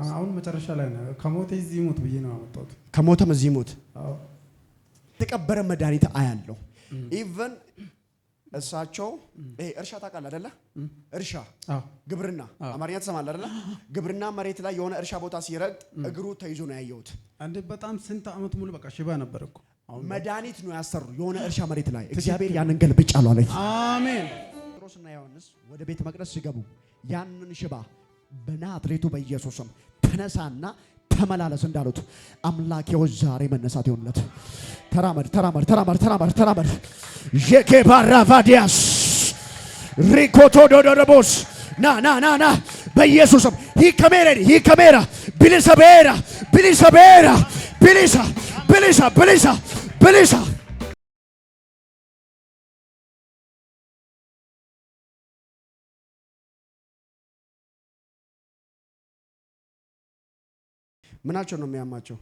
አሁን መጨረሻ ላይ ነው ከሞተ እዚህ ሞት ብዬ ነው አመጣሁት። ከሞተም እዚህ ሞት። አዎ ተቀበረ መድኃኒት አያለው። ኢቭን እሳቸው እርሻ ታውቃለህ አይደለ? እርሻ ግብርና አማርኛ ትሰማለህ አይደለ? ግብርና መሬት ላይ የሆነ እርሻ ቦታ ሲረግጥ እግሩ ተይዞ ነው ያየሁት። አንዴ በጣም ስንት አመት ሙሉ በቃ ሽባ ነበር እኮ። መድኃኒት ነው ያሰሩ የሆነ እርሻ መሬት ላይ እግዚአብሔር ያንን ገልብጫለሁ አለኝ። አሜን። ጴጥሮስና ዮሐንስ ወደ ቤተ መቅደስ ሲገቡ ያንን ሽባ በናዝሬቱ በኢየሱስም ተነሳና ተመላለስ እንዳሉት አምላኬው ዛሬ መነሳት ይሆንለት። ተራመድ ተራመድ ተራመድ ተራመድ ተራመድ የኬባራቫዲያስ ሪኮቶ ዶዶቦስ ና ና ና ና በኢየሱስም ሂከሜራ ቢሊሰቤራ ቢሊሰቤራ ቢሊሳ ቢሊሳ ቢሊሳ ቢሊሳ ምናቸው ነው የሚያማቸው?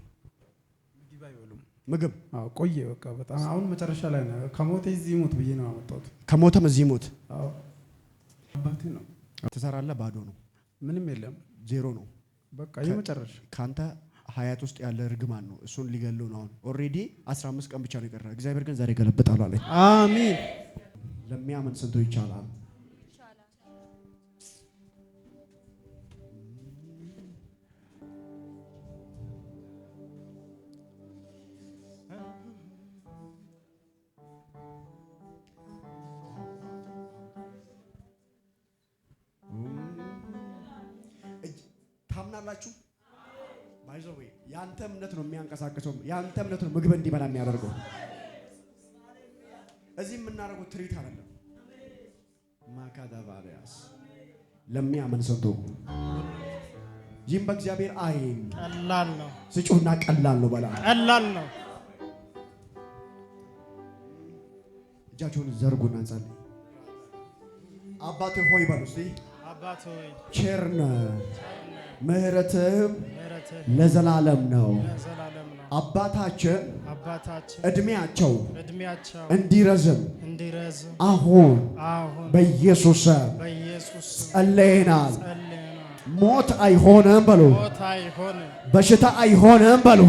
ምግብ አይበሉም። ምግብ ቆየ በቃ በጣም አሁን መጨረሻ ላይ ነው ከሞተ እዚህ ሞት ብዬ ነው አመጣሁት። ከሞተም እዚህ ሞት። አዎ አባቴ ነው። ትሰራለህ፣ ባዶ ነው፣ ምንም የለም፣ ዜሮ ነው በቃ የመጨረሻ። ካንተ ሀያት ውስጥ ያለ እርግማን ነው፣ እሱን ሊገለው ነው። አሁን ኦሬዲ 15 ቀን ብቻ ነው የቀረ። እግዚአብሔር ግን ዛሬ ገለብጣለሁ አለኝ። አሜን። ለሚያምን ስንቱ ይቻላል። ታምናላችሁ? ባይዘው ያንተ እምነት ነው የሚያንቀሳቅሰው። ያንተ እምነት ነው ምግብ እንዲበላ የሚያደርገው። እዚህ የምናደርገው ትሪት አይደለም። ማካዳባሪያስ ለሚያምን ሰንቶ ይህም በእግዚአብሔር አይን ቀላል ነው። ስጩና ቀላል ነው በላ። ቀላል ነው። እጃችሁን ዘርጉና እንጸልይ። አባቴ ሆይ በሉ እስቲ። አባቴ ሆይ ቸርነ ምህረትህም ለዘላለም ነው። አባታችን እድሜያቸው እንዲረዝም አሁን በኢየሱስ ጸልየናል። ሞት አይሆንም በሉ፣ በሽታ አይሆንም በሉ።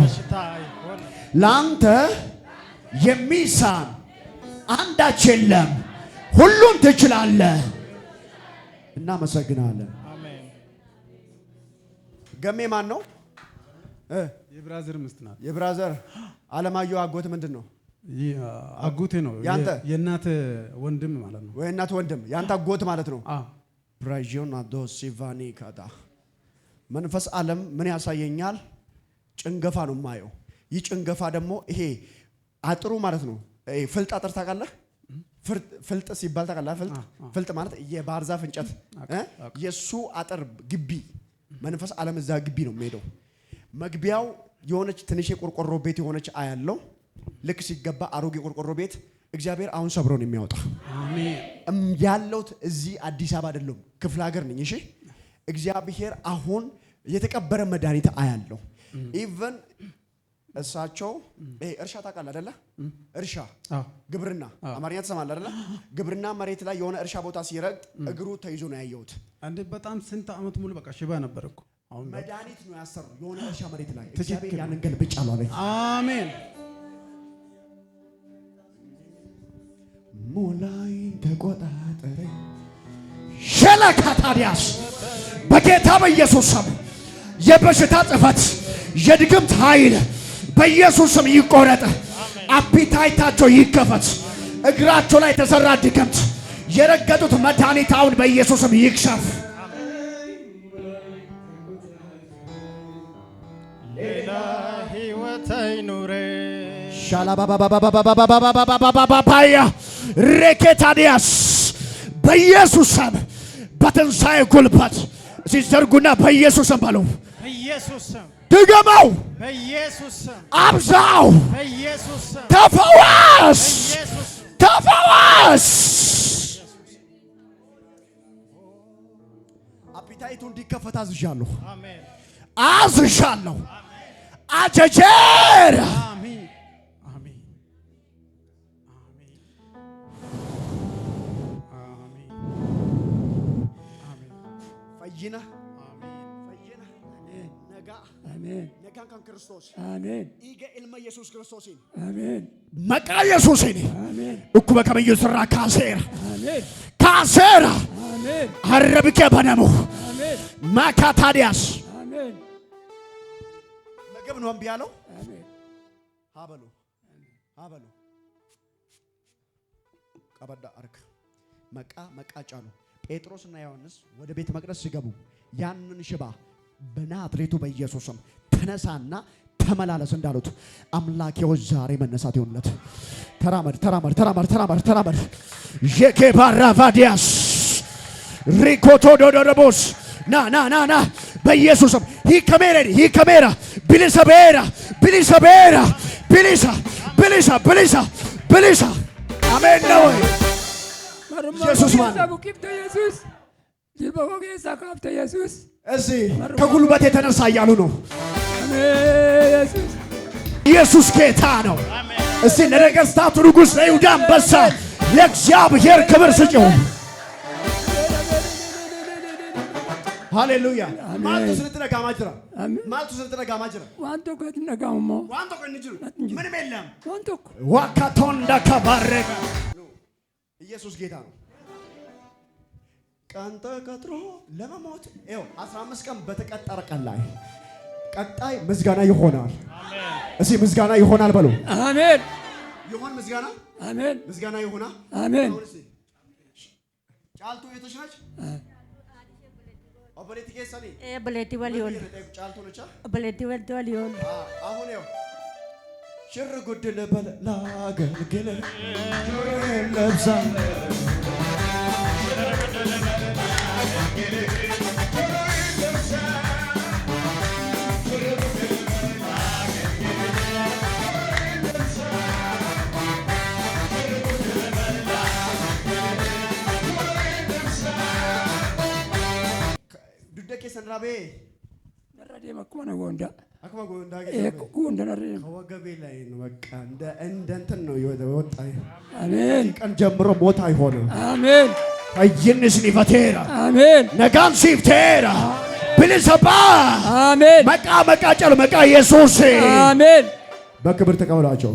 ለአንተ የሚሳን አንዳች የለም፣ ሁሉም ትችላለህ። እናመሰግናለን። ገሜ ማን ነው? የብራዘር ምስት ናት። የብራዘር አለማየሁ አጎት ምንድን ነው? አጎቴ ነው። ያንተ የእናት ወንድም ማለት ነው። ወይ እናት ወንድም ያንተ አጎት ማለት ነው። ብራጂዮና ዶሲቫኒ ካታ መንፈስ ዓለም ምን ያሳየኛል? ጭንገፋ ነው የማየው። ይህ ጭንገፋ ደግሞ ይሄ አጥሩ ማለት ነው። ፍልጥ አጥር ታውቃለህ? ፍልጥ ሲባል ታውቃለህ? ፍልጥ ማለት የባህር ዛፍ እንጨት የሱ አጥር ግቢ መንፈስ ዓለም እዛ ግቢ ነው የሚሄደው። መግቢያው የሆነች ትንሽ የቆርቆሮ ቤት የሆነች አያለው። ልክ ሲገባ አሮጌ የቆርቆሮ ቤት እግዚአብሔር አሁን ሰብሮ ነው የሚያወጣ። አሜን። ያለውት እዚህ አዲስ አበባ አይደለም፣ ክፍለ ሀገር ነኝ። እሺ እግዚአብሔር አሁን የተቀበረ መድኃኒት አያለው። ኢቭን እሳቸው እርሻ ታውቃለህ አይደለ? እርሻ ግብርና አማርኛ ትሰማለህ አይደለ? ግብርና መሬት ላይ የሆነ እርሻ ቦታ ሲረግጥ እግሩ ተይዞ ነው ያየሁት። አንዴ በጣም ስንት አመት ሙሉ በቃ ሽባ ነበር እኮ። አሁን መድኃኒት ነው ያሰሩ የሆነ እርሻ መሬት ላይ እግዚአብሔር ያንን ገልብጫለሁ አለኝ። አሜን። ሙላይ ተቆጣጠረኝ ሸለካታዲያስ በጌታ በኢየሱስ ስም የበሽታ ጽፈት የድግምት ኃይል በኢየሱስ ስም ይቆረጥ። አፒታይታቸው ይከፈት። እግራቸው ላይ የተሰራ ድግምት የረገጡት መድኃኒት አሁን በኢየሱስ ስም ይክሸፍ። ሌላ ህይወት አይኑር። ሻላባባባባባባባባባባባባያ ሬኬታዲያስ በኢየሱስ ስም በትንሣኤ ጉልበት ሲዘርጉና በኢየሱስ ስም በሉ። በኢየሱስ ስም ድገመው። በኢየሱስ ስም አብዛው። በኢየሱስ ስም ተፈወስ። ተፈወስ። አፒታይቱ እንዲከፈት አዝዣለሁ። አሜን። አዝዣለሁ። አጀጀር አሜን። አሜን። አሜን። አሜን። ፈይና አሜን። ፈይና አሜን ነጋን ካን ክርስቶስ አሜን ኢገ ኢልማ ኢየሱስ ክርስቶስን አሜን መቃ ኢየሱስን አሜን እኩበ ከመዩ ስራ ካሴራ አሜን ካሴራ አሜን አረብከ በነሙ አሜን ማካታዲያስ አሜን ምግብ ነው እምቢ ያለው አሜን አበሉ አበሉ ቀበዳ አርክ መቃ ጫሉ ጴጥሮስና ዮሐንስ ወደ ቤተ መቅደስ ሲገቡ ያንን ሽባ በናዝሬቱ በኢየሱስም ተነሳና ተመላለስ እንዳሉት አምላኬው ዛሬ መነሳት ይሆንለት። ተራመድ የኬባራቫዲያስ ሪኮቶ ዶዶቦስ ና በኢየሱስም ሂ ካሜራ ብሊሳ አሜን ነው። ኢየሱስ ኢየሱስ ጅልበጎጌሳ ካፍተ ኢየሱስ እዚህ ከጉልበት የተነሳ እያሉ ነው። ኢየሱስ ኢየሱስ ጌታ ነው። እስቲ ለነገሥታቱ ንጉሥ ለይሁዳ አንበሳ ለእግዚአብሔር ክብር ስጪው። ሃሌሉያ ማልቱ ስንትነጋ ማጅራ ዋንቶ ከትነጋሞ ዋንቶ ከንጅሩ ምንም የለም ዋንቶ ዋካቶንዳ ከባረጋ ኢየሱስ ጌታ ነው። ቀን ተቀጥሮ ለመሞት ይኸው 15 ቀን በተቀጠረ ቀን ላይ ቀጣይ ምስጋና ይሆናል። እሺ ምስጋና ይሆናል በሉ። አሜን ይሆን ምስጋና አሜን ምስጋና ይሆናል። አሜን ጫልቱ የተሻች ኦበሌቲ ከሰኒ በሌቲ ወሊዮል ጫልቱ ነቻ በሌቲ ወሊዮል አሁን ይኸው ሽር ጉድ ልበል ላገልግል ለብሳ ሰንራቤ ነራዴ መኮነ ጎንዳ አክማ ጎንዳ ጎንዳ ነራዴ ከወገቤ ላይ ነው። በቃ እንደ እንትን ነው የወጣ። አሜን ቀን ጀምሮ ሞት አይሆንም። አሜን አይንስ ሊፈቴራ አሜን ነጋን ሲፍቴራ ብልሰባ አሜን መቃ ጨል መቃ ኢየሱስ አሜን በክብር ተቀበሏቸው።